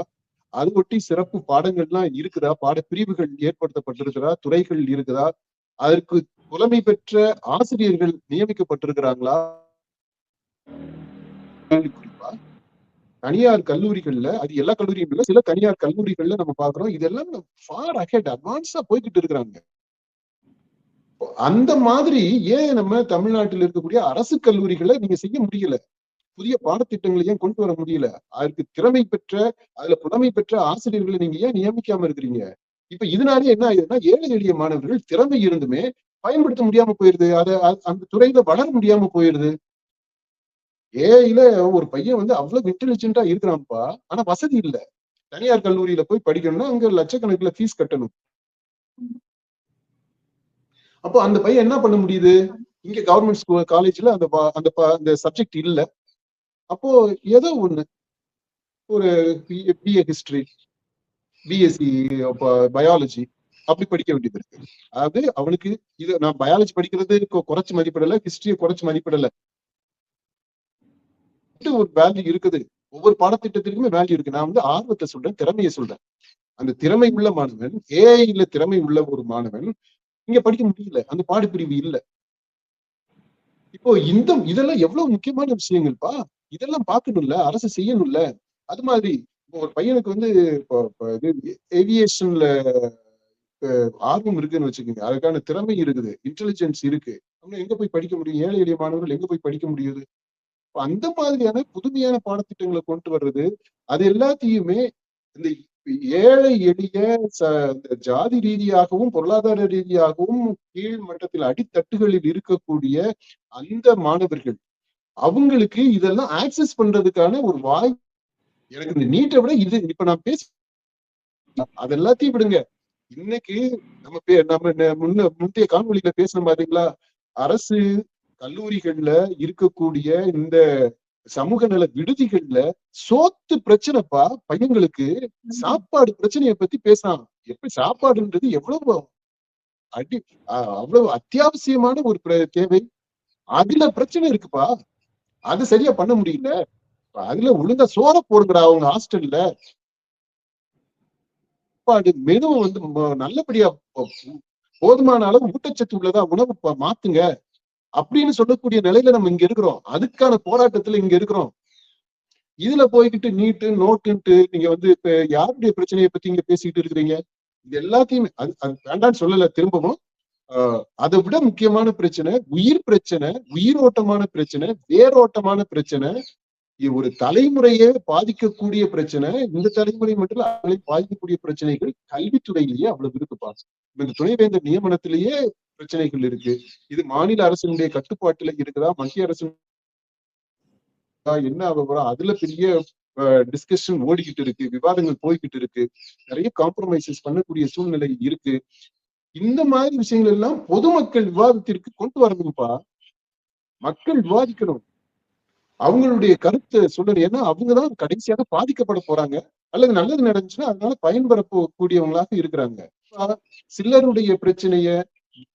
அது ஒட்டி சிறப்பு பாடங்கள்லாம் இருக்குதா? பாடப்பிரிவுகள் ஏற்படுத்தப்பட்டிருக்குதா? துறைகள் இருக்குதா? அதற்கு புலமை பெற்ற ஆசிரியர்கள் நியமிக்கப்பட்டிருக்கிறாங்களா? குறிப்பா தனியார் கல்லூரிகள்ல, அது எல்லா கல்லூரியும் இல்ல, சில தனியார் கல்லூரிகள்ல நம்ம பாக்குறோம். இதெல்லாம் ஃபார் அஹெட் அட்வான்ஸா போய்கிட்டு இருக்கிறாங்க. அந்த மாதிரி ஏன் நம்ம தமிழ்நாட்டில் இருக்கக்கூடிய அரசு கல்லூரிகளை நீங்க செய்ய முடியல? புதிய பாடத்திட்டங்களை ஏன் கொண்டு வர முடியல? அதுக்கு திறமை பெற்ற, அதுல புலமை பெற்ற ஆசிரியர்களை நீங்க ஏன் நியமிக்காம இருக்கிறீங்க? இப்ப இதனாலே என்ன ஆகுதுன்னா, ஏழை எளிய மாணவர்கள் திறமை இருந்துமே பயன்படுத்த முடியாம போயிருது. அந்த துறையில வளர முடியாம போயிருது. ஏஐல ஒரு பையன் வந்து அவ்வளவு இன்டெலிஜென்ட்டா இருக்கிறான்ப்பா. ஆனா வசதி இல்ல. தனியார் கல்லூரியில போய் படிக்கணும்னா அங்க லட்சக்கணக்குல ஃபீஸ் கட்டணும். அப்போ அந்த பையன் என்ன பண்ண முடியுது? இங்க கவர்மெண்ட் ஸ்கூல் காலேஜ்ல அந்த சப்ஜெக்ட் இல்ல. அப்போ ஏதோ ஒண்ணு ஒரு பிஏ ஹிஸ்டரி, பிஎஸ்சி பயாலஜி அப்படி படிக்க வேண்டியது இருக்கு. அதாவது அவனுக்கு இது நான் பயாலஜி படிக்கிறது குறைச்சு மதிப்பிடல, ஹிஸ்டரியை குறைச்சு மதிப்பிடல. ஒரு வேல்யூ இருக்குது. ஒவ்வொரு பாடத்திட்டத்திற்குமே வேல்யூ இருக்கு. நான் வந்து ஆர்வத்தை சொல்றேன், திறமையை சொல்றேன். அந்த திறமை உள்ள மாணவன், ஏஐல திறமை உள்ள ஒரு மாணவன் இங்க படிக்க முடியல. அந்த பாடப்பிரிவு இல்ல. இப்போ இதெல்லாம் எவ்வளவு முக்கியமான விஷயங்கள்ப்பா. இதெல்லாம் பார்க்கணும்ல, அரசு செய்யணும்ல. அது மாதிரி ஒரு பையனுக்கு வந்து ஏவியேஷன்ல ஆர்வம் இருக்குன்னு வச்சுக்கோங்க. அதுக்கான திறமை இருக்குது, இன்டெலிஜென்ஸ் இருக்கு. அவன் எங்க போய் படிக்க முடியும்? ஏழை எளிய மாணவர்கள் எங்க போய் படிக்க முடியுது? அந்த மாதிரியான புதுமையான பாடத்திட்டங்களை கொண்டு வர்றது, அது எல்லாத்தையுமே இந்த ஏழை எளிய ஜாதி ரீதியாகவும் பொருளாதார ரீதியாகவும் கீழ் மட்டத்தில் அடித்தட்டுகளில் இருக்கக்கூடிய அந்த மாணவர்கள், அவங்களுக்கு இதெல்லாம் ஆக்சஸ் பண்றதுக்கான ஒரு வாய்ப்பு. எனக்கு இந்த நீட்டை விட இது இப்ப நான் அது எல்லாத்தையும் விடுங்க. இன்னைக்கு நம்ம முந்தைய காணொலியில பேசணும் பாத்தீங்களா? அரசு கல்லூரிகள்ல இருக்கக்கூடிய இந்த சமூக நல விடுதிகள்ல சோத்து பிரச்சனைப்பா. பையங்களுக்கு சாப்பாடு பிரச்சனையை பத்தி பேசலாம். எப்படி சாப்பாடுன்றது எவ்வளவு அவ்வளவு அத்தியாவசியமான ஒரு தேவை. அதுல பிரச்சனை இருக்குப்பா. அது சரியா பண்ண முடியல. அதுல ஒழுங்கா சோற போடுங்கடா அவங்க ஹாஸ்டல்ல. சாப்பாடு மெனுவை வந்து நல்லபடியா போதுமான அளவு ஊட்டச்சத்து உள்ளதா உணவு மாத்துங்க அப்படின்னு சொல்லக்கூடிய நிலையில நம்ம இங்க இருக்கிறோம். அதுக்கான போராட்டத்துல இங்க இருக்கிறோம். இதுல போய்கிட்டு நீட்டு நோட்டுன்ட்டு நீங்க வந்து இப்ப யாருடைய பிரச்சனையை பத்தி இங்க பேசிக்கிட்டு இருக்கிறீங்க? இது எல்லாத்தையுமே அது வேண்டான்னு சொல்லல. திரும்பவும் அதை விட முக்கியமான பிரச்சனை உயிர் பிரச்சனை, உயிரோட்டமான பிரச்சனை, வேரோட்டமான பிரச்சனை. ஒரு தலைமுறையே பாதிக்கக்கூடிய பிரச்சனை. இந்த தலைமுறை மட்டும் இல்ல, அவங்களை பாதிக்கக்கூடிய பிரச்சனைகள் கல்வித்துறையிலேயே அவ்வளவு இருக்குப்பா. இந்த துணைவேந்தர் நியமனத்திலேயே பிரச்சனைகள் இருக்கு. இது மாநில அரசினுடைய கட்டுப்பாட்டுல இருக்குதா, மத்திய அரசு என்ன ஆக போறோம், அதுல பெரிய டிஸ்கஷன் ஓடிக்கிட்டு இருக்கு, விவாதங்கள் போய்கிட்டு இருக்கு, நிறைய காம்ப்ரமைசஸ் பண்ணக்கூடிய சூழ்நிலை இருக்கு. இந்த மாதிரி விஷயங்கள் எல்லாம் பொதுமக்கள் விவாதத்திற்கு கொண்டு வரணும்ப்பா. மக்கள் விவாதிக்கணும், அவங்களுடைய கருத்தை சொல்லணும். ஏன்னா அவங்கதான் கடைசியாக பாதிக்கப்பட போறாங்க, அல்லது நல்லது நடந்துச்சுன்னா அதனால பயன்பெற கூடியவங்களாக இருக்கிறாங்க. சிலருடைய பிரச்சனைய,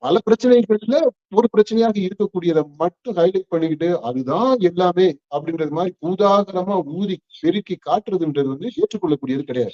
பல பிரச்சனைகள்ல ஒரு பிரச்சனையாக இருக்கக்கூடியதை மட்டும் ஹைலைட் பண்ணிக்கிட்டு அதுதான் எல்லாமே அப்படின்றது மாதிரி பூதாகரமா ஊதி பெருக்கி காட்டுறதுன்றது ஏற்றுக்கொள்ளக்கூடியது கிடையாது.